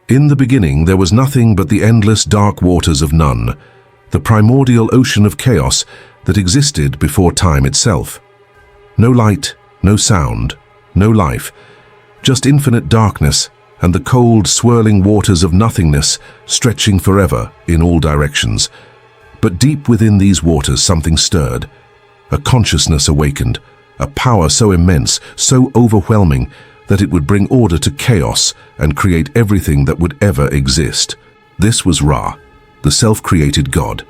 In the beginning there was nothing but the endless dark waters of none, the primordial ocean of chaos that existed before time itself. No light, no sound, no life, just infinite darkness and the cold, swirling waters of nothingness stretching forever in all directions. But deep within these waters something stirred. A consciousness awakened, a power so immense, so overwhelming, that it would bring order to chaos and create everything that would ever exist. This was Ra, the self-created god,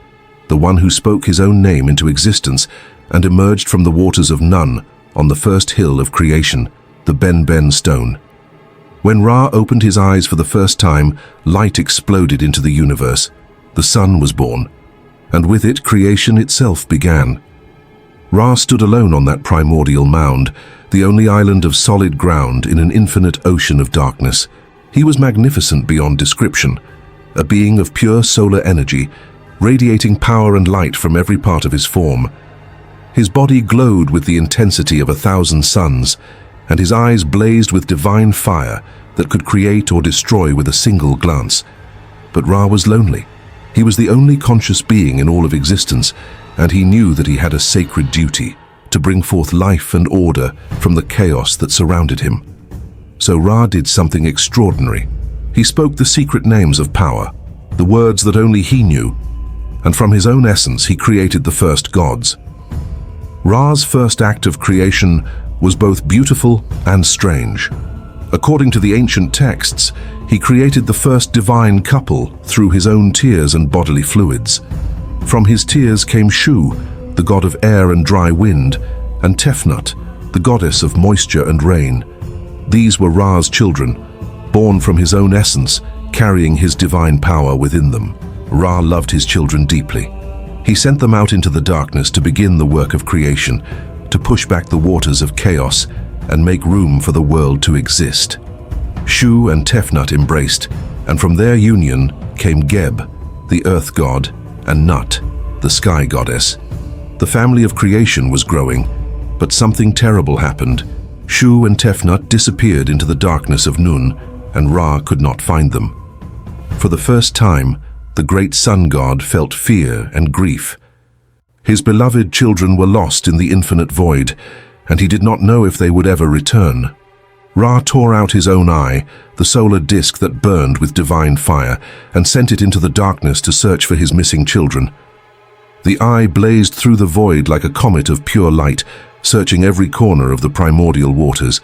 the one who spoke his own name into existence and emerged from the waters of none on the first hill of creation, the Ben stone. When Ra opened his eyes for the first time, light exploded into the universe. The sun was born, and with it creation itself began. Ra stood alone on that primordial mound, the only island of solid ground in an infinite ocean of darkness. He was magnificent beyond description, a being of pure solar energy, radiating power and light from every part of his form. His body glowed with the intensity of 1,000 suns, and his eyes blazed with divine fire that could create or destroy with a single glance. But Ra was lonely. He was the only conscious being in all of existence, and he knew that he had a sacred duty to bring forth life and order from the chaos that surrounded him. So Ra did something extraordinary. He spoke the secret names of power, the words that only he knew, and from his own essence he created the first gods. Ra's first act of creation was both beautiful and strange. According to the ancient texts, he created the first divine couple through his own tears and bodily fluids. From his tears came Shu, the god of air and dry wind, and Tefnut, the goddess of moisture and rain. These were Ra's children, born from his own essence, carrying his divine power within them. Ra loved his children deeply. He sent them out into the darkness to begin the work of creation, to push back the waters of chaos and make room for the world to exist. Shu and Tefnut embraced, and from their union came Geb, the earth god, and Nut, the sky goddess. The family of creation was growing, but something terrible happened. Shu and Tefnut disappeared into the darkness of Nun, and Ra could not find them. For the first time, the great sun god felt fear and grief. His beloved children were lost in the infinite void, and he did not know if they would ever return. Ra tore out his own eye, the solar disk that burned with divine fire, and sent it into the darkness to search for his missing children. The eye blazed through the void like a comet of pure light, searching every corner of the primordial waters.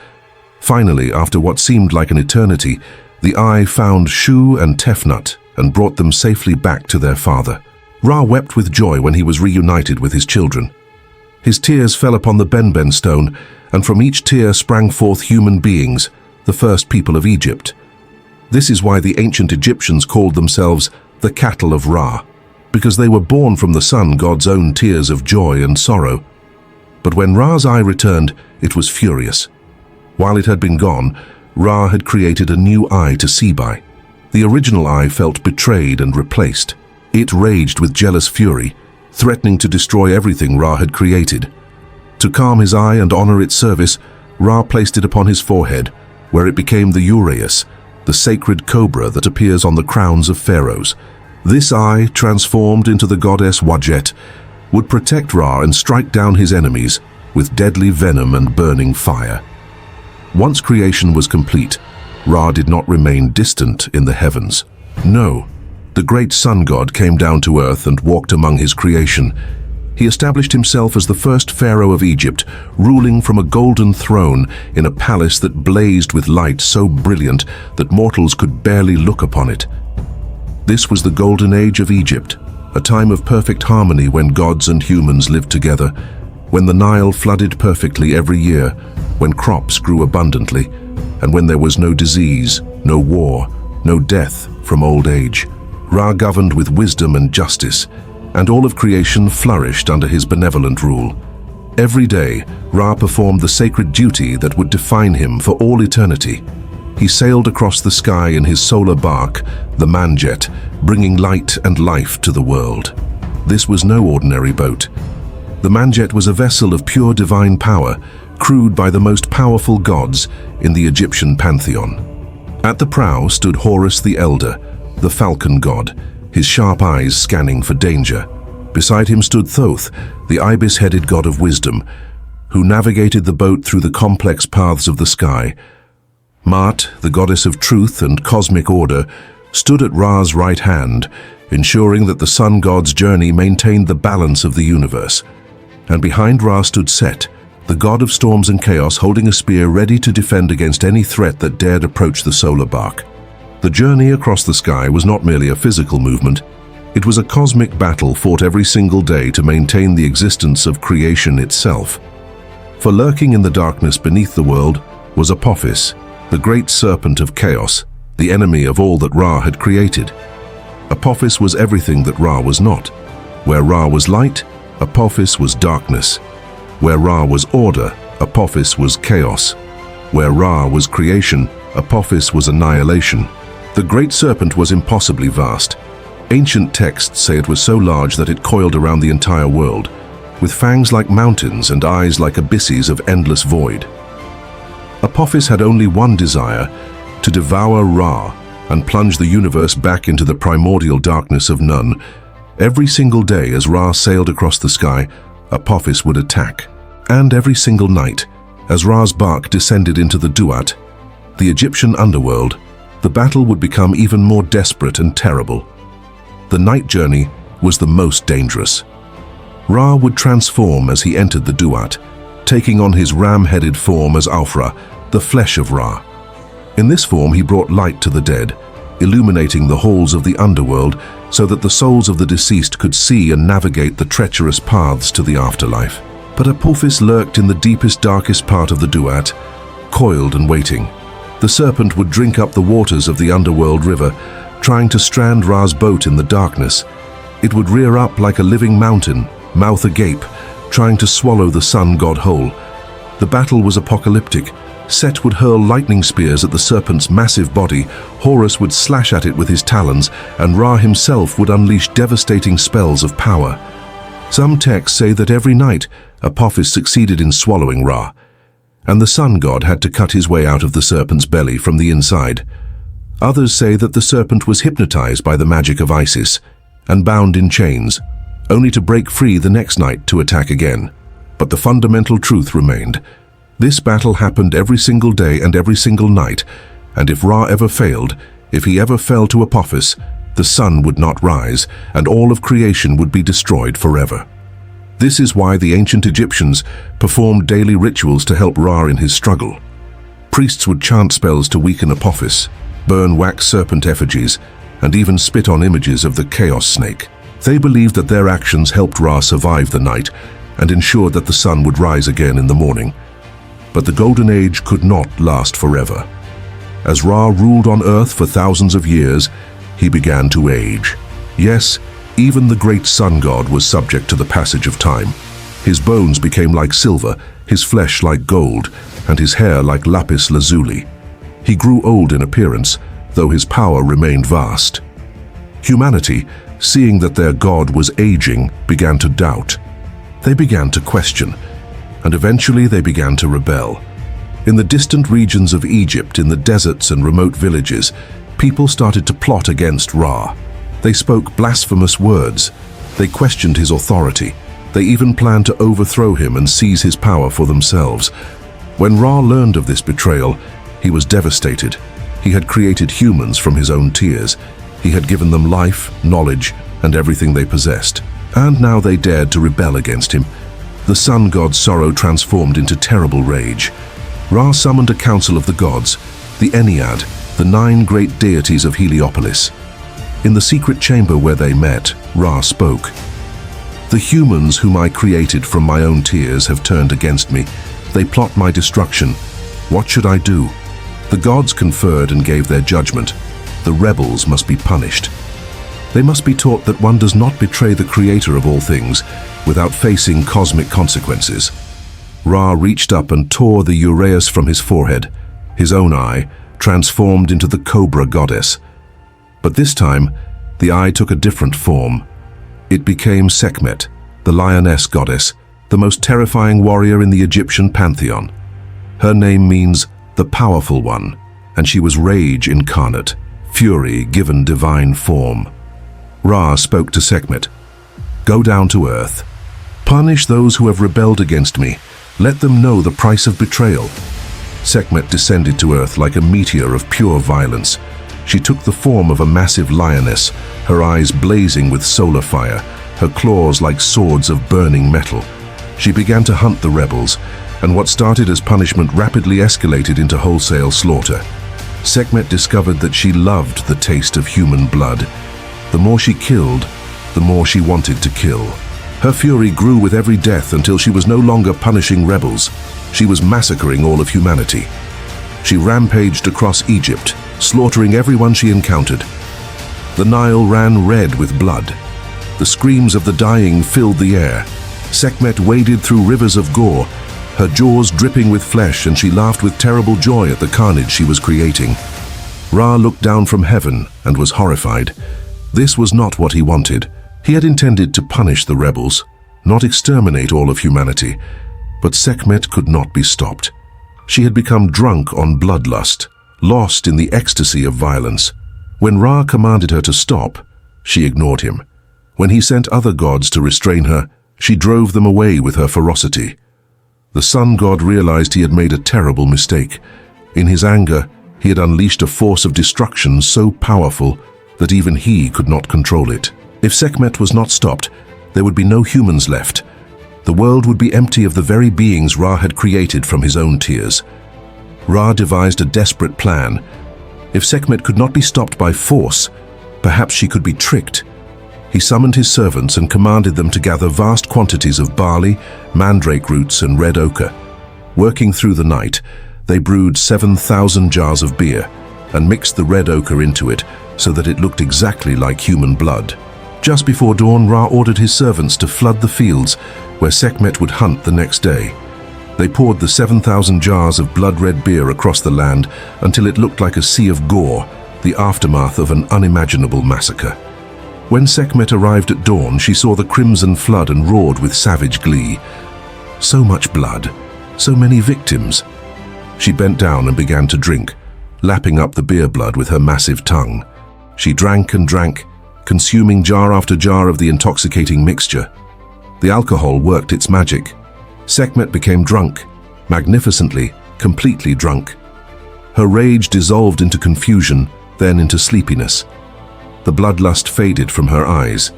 Finally, after what seemed like an eternity, the eye found Shu and Tefnut and brought them safely back to their father. Ra wept with joy when he was reunited with his children. His tears fell upon the Ben stone, and from each tear sprang forth human beings, the first people of Egypt. This is why the ancient Egyptians called themselves the cattle of Ra, because they were born from the sun god's own tears of joy and sorrow. But when Ra's eye returned, it was furious. While it had been gone, Ra had created a new eye to see by. The original eye felt betrayed and replaced. It raged with jealous fury, threatening to destroy everything Ra had created. To calm his eye and honor its service, Ra placed it upon his forehead, where it became the Uraeus, the sacred cobra that appears on the crowns of pharaohs. This eye, transformed into the goddess Wadjet, would protect Ra and strike down his enemies with deadly venom and burning fire. Once creation was complete, Ra did not remain distant in the heavens. No, the great sun god came down to earth and walked among his creation. He established himself as the first pharaoh of Egypt, ruling from a golden throne in a palace that blazed with light so brilliant that mortals could barely look upon it. This was the golden age of Egypt, a time of perfect harmony when gods and humans lived together, when the Nile flooded perfectly every year, when crops grew abundantly, and when there was no disease, no war, no death from old age. Ra governed with wisdom and justice, and all of creation flourished under his benevolent rule. Every day, Ra performed the sacred duty that would define him for all eternity. He sailed across the sky in his solar barque, the Manjet, bringing light and life to the world. This was no ordinary boat. The Manjet was a vessel of pure divine power, crewed by the most powerful gods in the Egyptian pantheon. At the prow stood Horus the Elder, the falcon god, his sharp eyes scanning for danger. Beside him stood Thoth, the ibis-headed god of wisdom, who navigated the boat through the complex paths of the sky. Maat, the goddess of truth and cosmic order, stood at Ra's right hand, ensuring that the sun god's journey maintained the balance of the universe. And behind Ra stood Set, the god of storms and chaos, holding a spear ready to defend against any threat that dared approach the solar barque. The journey across the sky was not merely a physical movement, it was a cosmic battle fought every single day to maintain the existence of creation itself. For lurking in the darkness beneath the world was Apophis, the great serpent of chaos, the enemy of all that Ra had created. Apophis was everything that Ra was not. Where Ra was light, Apophis was darkness. Where Ra was order, Apophis was chaos. Where Ra was creation, Apophis was annihilation. The great serpent was impossibly vast. Ancient texts say it was so large that it coiled around the entire world, with fangs like mountains and eyes like abysses of endless void. Apophis had only one desire: to devour Ra and plunge the universe back into the primordial darkness of none. Every single day as Ra sailed across the sky, Apophis would attack. And every single night, as Ra's barque descended into the Duat, the Egyptian underworld, the battle would become even more desperate and terrible. The night journey was the most dangerous. Ra would transform as he entered the Duat, taking on his ram-headed form as Aufra, the flesh of Ra. In this form he brought light to the dead, illuminating the halls of the underworld so that the souls of the deceased could see and navigate the treacherous paths to the afterlife. But Apophis lurked in the deepest, darkest part of the Duat, coiled and waiting. The serpent would drink up the waters of the underworld river, trying to strand Ra's boat in the darkness. It would rear up like a living mountain, mouth agape, trying to swallow the sun god whole. The battle was apocalyptic. Set would hurl lightning spears at the serpent's massive body, Horus would slash at it with his talons, and Ra himself would unleash devastating spells of power. Some texts say that every night Apophis succeeded in swallowing Ra, and the sun god had to cut his way out of the serpent's belly from the inside. Others say that the serpent was hypnotized by the magic of Isis and bound in chains, only to break free the next night to attack again. But the fundamental truth remained. This battle happened every single day and every single night, and if Ra ever failed, if he ever fell to Apophis, the sun would not rise, and all of creation would be destroyed forever. This is why the ancient Egyptians performed daily rituals to help Ra in his struggle. Priests would chant spells to weaken Apophis, burn wax serpent effigies, and even spit on images of the chaos snake. They believed that their actions helped Ra survive the night and ensured that the sun would rise again in the morning. But the Golden Age could not last forever. As Ra ruled on Earth for thousands of years, he began to age. Yes, even the great sun god was subject to the passage of time. His bones became like silver, his flesh like gold, and his hair like lapis lazuli. He grew old in appearance, though his power remained vast. Humanity, seeing that their god was aging, began to doubt. They began to question, and eventually they began to rebel. In the distant regions of Egypt, in the deserts and remote villages, people started to plot against Ra. They spoke blasphemous words. They questioned his authority. They even planned to overthrow him and seize his power for themselves. When Ra learned of this betrayal, he was devastated. He had created humans from his own tears. He had given them life, knowledge, and everything they possessed. And now they dared to rebel against him. The sun god's sorrow transformed into terrible rage. Ra summoned a council of the gods, the Ennead, the 9 great deities of Heliopolis. In the secret chamber where they met, Ra spoke. "The humans whom I created from my own tears have turned against me. They plot my destruction. What should I do?" The gods conferred and gave their judgment. The rebels must be punished. They must be taught that one does not betray the creator of all things without facing cosmic consequences. Ra reached up and tore the uraeus from his forehead, his own eye, transformed into the cobra goddess. But this time, the eye took a different form. It became Sekhmet, the lioness goddess, the most terrifying warrior in the Egyptian pantheon. Her name means the powerful one, and she was rage incarnate, fury given divine form. Ra spoke to Sekhmet, "Go down to earth. Punish those who have rebelled against me. Let them know the price of betrayal." Sekhmet descended to earth like a meteor of pure violence. She took the form of a massive lioness, her eyes blazing with solar fire, her claws like swords of burning metal. She began to hunt the rebels, and what started as punishment rapidly escalated into wholesale slaughter. Sekhmet discovered that she loved the taste of human blood. The more she killed, the more she wanted to kill. Her fury grew with every death until she was no longer punishing rebels. She was massacring all of humanity. She rampaged across Egypt, slaughtering everyone she encountered. The Nile ran red with blood. The screams of the dying filled the air. Sekhmet waded through rivers of gore, her jaws dripping with flesh, and she laughed with terrible joy at the carnage she was creating. Ra looked down from heaven and was horrified. This was not what he wanted. He had intended to punish the rebels, not exterminate all of humanity. But Sekhmet could not be stopped. She had become drunk on bloodlust, lost in the ecstasy of violence. When Ra commanded her to stop, she ignored him. When he sent other gods to restrain her, she drove them away with her ferocity. The sun god realized he had made a terrible mistake. In his anger, he had unleashed a force of destruction so powerful that even he could not control it. If Sekhmet was not stopped, there would be no humans left. The world would be empty of the very beings Ra had created from his own tears. Ra devised a desperate plan. If Sekhmet could not be stopped by force, perhaps she could be tricked. He summoned his servants and commanded them to gather vast quantities of barley, mandrake roots, and red ochre. Working through the night, they brewed 7,000 jars of beer and mixed the red ochre into it so that it looked exactly like human blood. Just before dawn, Ra ordered his servants to flood the fields where Sekhmet would hunt the next day. They poured the 7,000 jars of blood-red beer across the land until it looked like a sea of gore, the aftermath of an unimaginable massacre. When Sekhmet arrived at dawn, she saw the crimson flood and roared with savage glee. So much blood, so many victims. She bent down and began to drink, lapping up the beer blood with her massive tongue. She drank and drank, consuming jar after jar of the intoxicating mixture. The alcohol worked its magic. Sekhmet became drunk, magnificently, completely drunk. Her rage dissolved into confusion, then into sleepiness. The bloodlust faded from her eyes.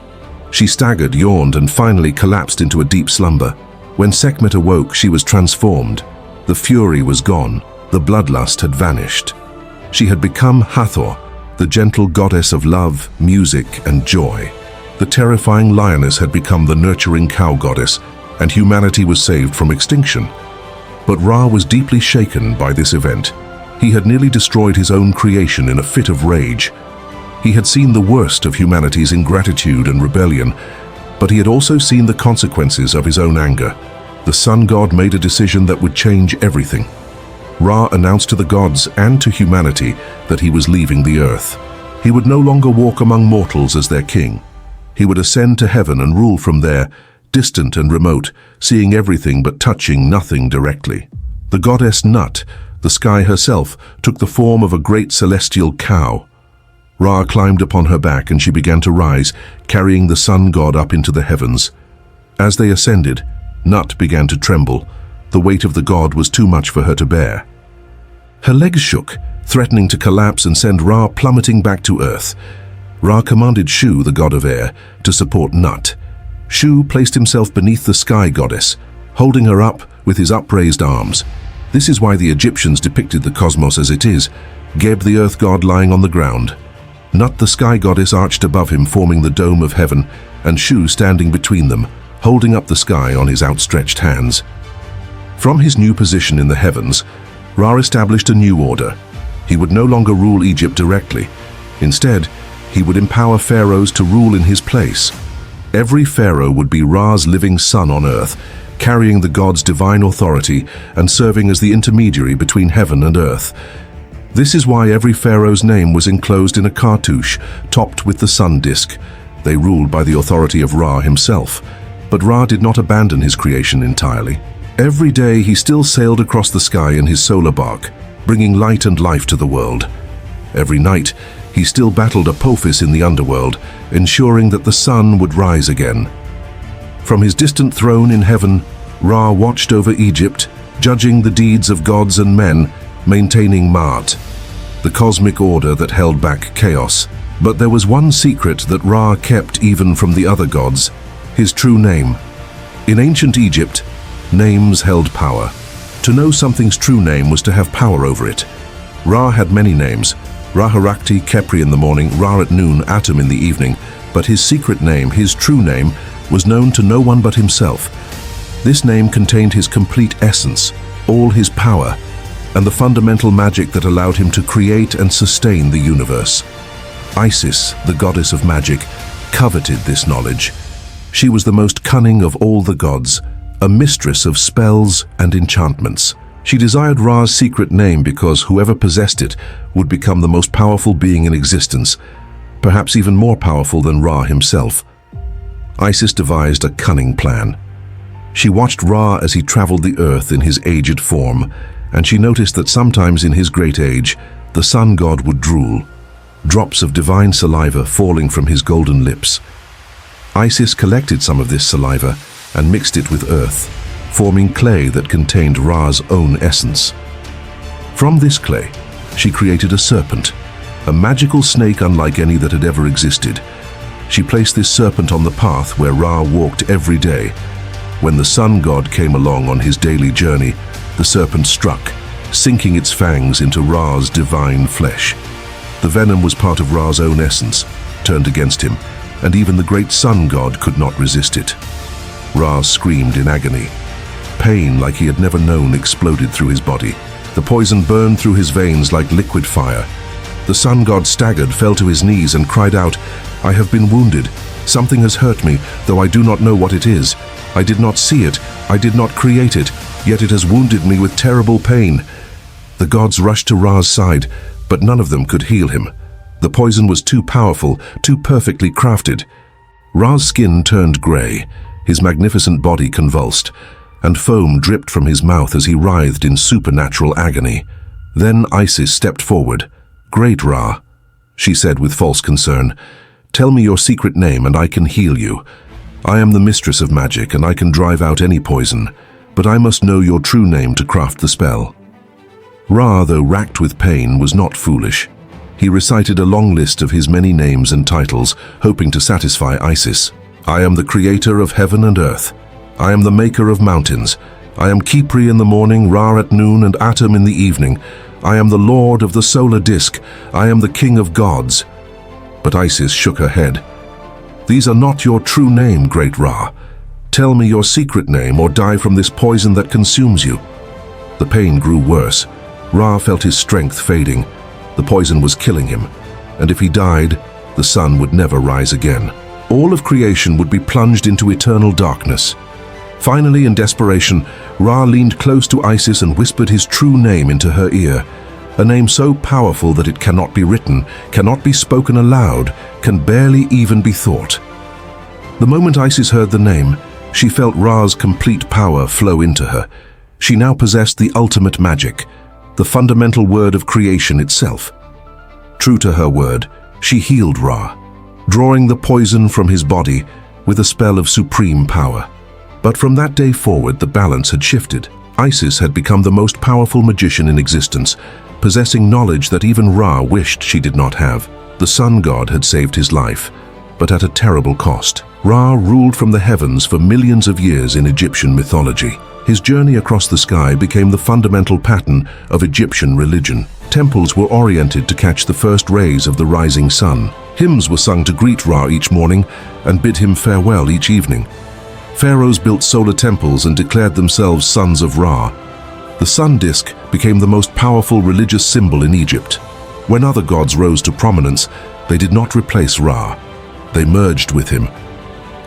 She staggered, yawned, and finally collapsed into a deep slumber. When Sekhmet awoke, she was transformed. The fury was gone. The bloodlust had vanished. She had become Hathor, the gentle goddess of love, music, and joy. The terrifying lioness had become the nurturing cow goddess, and humanity was saved from extinction. But Ra was deeply shaken by this event. He had nearly destroyed his own creation in a fit of rage. He had seen the worst of humanity's ingratitude and rebellion, but he had also seen the consequences of his own anger. The sun god made a decision that would change everything. Ra announced to the gods and to humanity that he was leaving the earth. He would no longer walk among mortals as their king. He would ascend to heaven and rule from there, distant and remote, seeing everything but touching nothing directly. The goddess Nut, the sky herself, took the form of a great celestial cow. Ra climbed upon her back and she began to rise, carrying the sun god up into the heavens. As they ascended, Nut began to tremble. The weight of the god was too much for her to bear. Her legs shook, threatening to collapse and send Ra plummeting back to earth. Ra commanded Shu, the god of air, to support Nut. Shu placed himself beneath the sky goddess, holding her up with his upraised arms. This is why the Egyptians depicted the cosmos as it is, Geb the earth god lying on the ground. Nut the sky goddess arched above him, forming the dome of heaven, and Shu standing between them, holding up the sky on his outstretched hands. From his new position in the heavens, Ra established a new order. He would no longer rule Egypt directly. Instead, he would empower pharaohs to rule in his place. Every pharaoh would be Ra's living son on earth, carrying the god's divine authority and serving as the intermediary between heaven and earth. This is why every pharaoh's name was enclosed in a cartouche topped with the sun disk. They ruled by the authority of Ra himself. But Ra did not abandon his creation entirely. Every day he still sailed across the sky in his solar barque, bringing light and life to the world. Every night, he still battled Apophis in the underworld, ensuring that the sun would rise again. From his distant throne in heaven, Ra watched over Egypt, judging the deeds of gods and men, maintaining Ma'at, the cosmic order that held back chaos. But there was one secret that Ra kept even from the other gods: his true name. In ancient Egypt, names held power. To know something's true name was to have power over it. Ra had many names: Ra-Harakti, Khepri in the morning, Ra at noon, Atum in the evening. But his secret name, his true name, was known to no one but himself. This name contained his complete essence, all his power, and the fundamental magic that allowed him to create and sustain the universe. Isis, the goddess of magic, coveted this knowledge. She was the most cunning of all the gods, a mistress of spells and enchantments. She desired Ra's secret name because whoever possessed it would become the most powerful being in existence, perhaps even more powerful than Ra himself. Isis devised a cunning plan. She watched Ra as he traveled the earth in his aged form, and she noticed that sometimes in his great age, the sun god would drool, drops of divine saliva falling from his golden lips. Isis collected some of this saliva and mixed it with earth, forming clay that contained Ra's own essence. From this clay, she created a serpent, a magical snake unlike any that had ever existed. She placed this serpent on the path where Ra walked every day. When the sun god came along on his daily journey, the serpent struck, sinking its fangs into Ra's divine flesh. The venom was part of Ra's own essence, turned against him, and even the great sun god could not resist it. Ra screamed in agony. Pain like he had never known exploded through his body. The poison burned through his veins like liquid fire. The sun god staggered, fell to his knees, and cried out, "I have been wounded. Something has hurt me, though I do not know what it is. I did not see it, I did not create it, yet it has wounded me with terrible pain." The gods rushed to Ra's side, but none of them could heal him. The poison was too powerful, too perfectly crafted. Ra's skin turned grey, his magnificent body convulsed, and foam dripped from his mouth as he writhed in supernatural agony. Then Isis stepped forward. "Great Ra," she said with false concern, "tell me your secret name and I can heal you. I am the mistress of magic and I can drive out any poison, but I must know your true name to craft the spell." Ra, though racked with pain, was not foolish. He recited a long list of his many names and titles, hoping to satisfy Isis. "I am the creator of heaven and earth. I am the maker of mountains. I am Khepri in the morning, Ra at noon, and Atum in the evening. I am the lord of the solar disk. I am the king of gods." But Isis shook her head. "These are not your true name, great Ra. Tell me your secret name or die from this poison that consumes you." The pain grew worse. Ra felt his strength fading. The poison was killing him, and if he died, the sun would never rise again. All of creation would be plunged into eternal darkness. Finally, in desperation, Ra leaned close to Isis and whispered his true name into her ear, a name so powerful that it cannot be written, cannot be spoken aloud, can barely even be thought. The moment Isis heard the name, she felt Ra's complete power flow into her. She now possessed the ultimate magic, the fundamental word of creation itself. True to her word, she healed Ra, drawing the poison from his body with a spell of supreme power. But from that day forward, the balance had shifted. Isis had become the most powerful magician in existence, possessing knowledge that even Ra wished she did not have. The sun god had saved his life, but at a terrible cost. Ra ruled from the heavens for millions of years in Egyptian mythology. His journey across the sky became the fundamental pattern of Egyptian religion. Temples were oriented to catch the first rays of the rising sun. Hymns were sung to greet Ra each morning and bid him farewell each evening. Pharaohs built solar temples and declared themselves sons of Ra. The sun disk became the most powerful religious symbol in Egypt. When other gods rose to prominence, they did not replace Ra. They merged with him.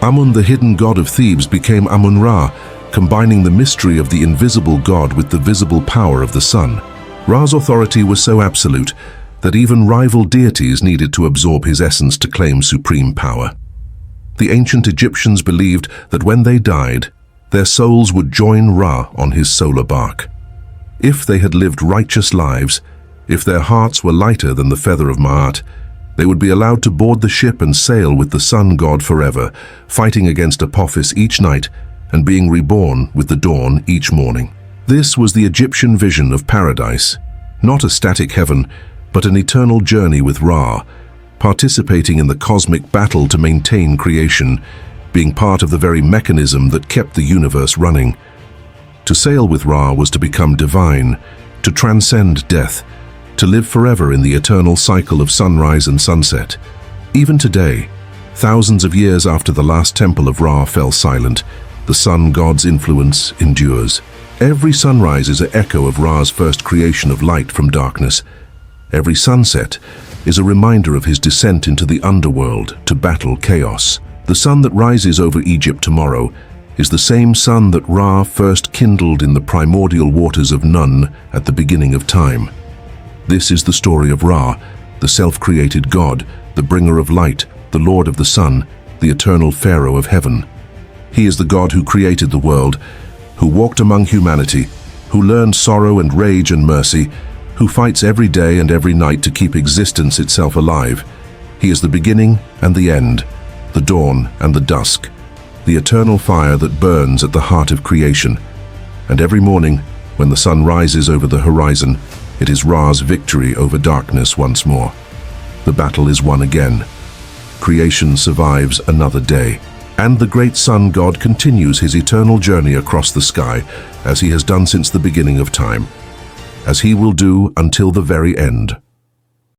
Amun, the hidden god of Thebes, became Amun-Ra, combining the mystery of the invisible god with the visible power of the sun. Ra's authority was so absolute that even rival deities needed to absorb his essence to claim supreme power. The ancient Egyptians believed that when they died, their souls would join Ra on his solar barque. If they had lived righteous lives, if their hearts were lighter than the feather of Ma'at, they would be allowed to board the ship and sail with the sun god forever, fighting against Apophis each night and being reborn with the dawn each morning. This was the Egyptian vision of paradise, not a static heaven, but an eternal journey with Ra, participating in the cosmic battle to maintain creation, being part of the very mechanism that kept the universe running. To sail with Ra was to become divine, to transcend death, to live forever in the eternal cycle of sunrise and sunset. Even today, thousands of years after the last temple of Ra fell silent, the sun god's influence endures. Every sunrise is an echo of Ra's first creation of light from darkness. Every sunset is a reminder of his descent into the underworld to battle chaos. The sun that rises over Egypt tomorrow is the same sun that Ra first kindled in the primordial waters of Nun at the beginning of time. This is the story of Ra, the self-created god, the bringer of light, the lord of the sun, the eternal Pharaoh of heaven. He is the god who created the world, who walked among humanity, who learned sorrow and rage and mercy, who fights every day and every night to keep existence itself alive. He is the beginning and the end, the dawn and the dusk, the eternal fire that burns at the heart of creation. And every morning, when the sun rises over the horizon, it is Ra's victory over darkness once more. The battle is won again. Creation survives another day. And the great sun god continues his eternal journey across the sky, as he has done since the beginning of time, as he will do until the very end.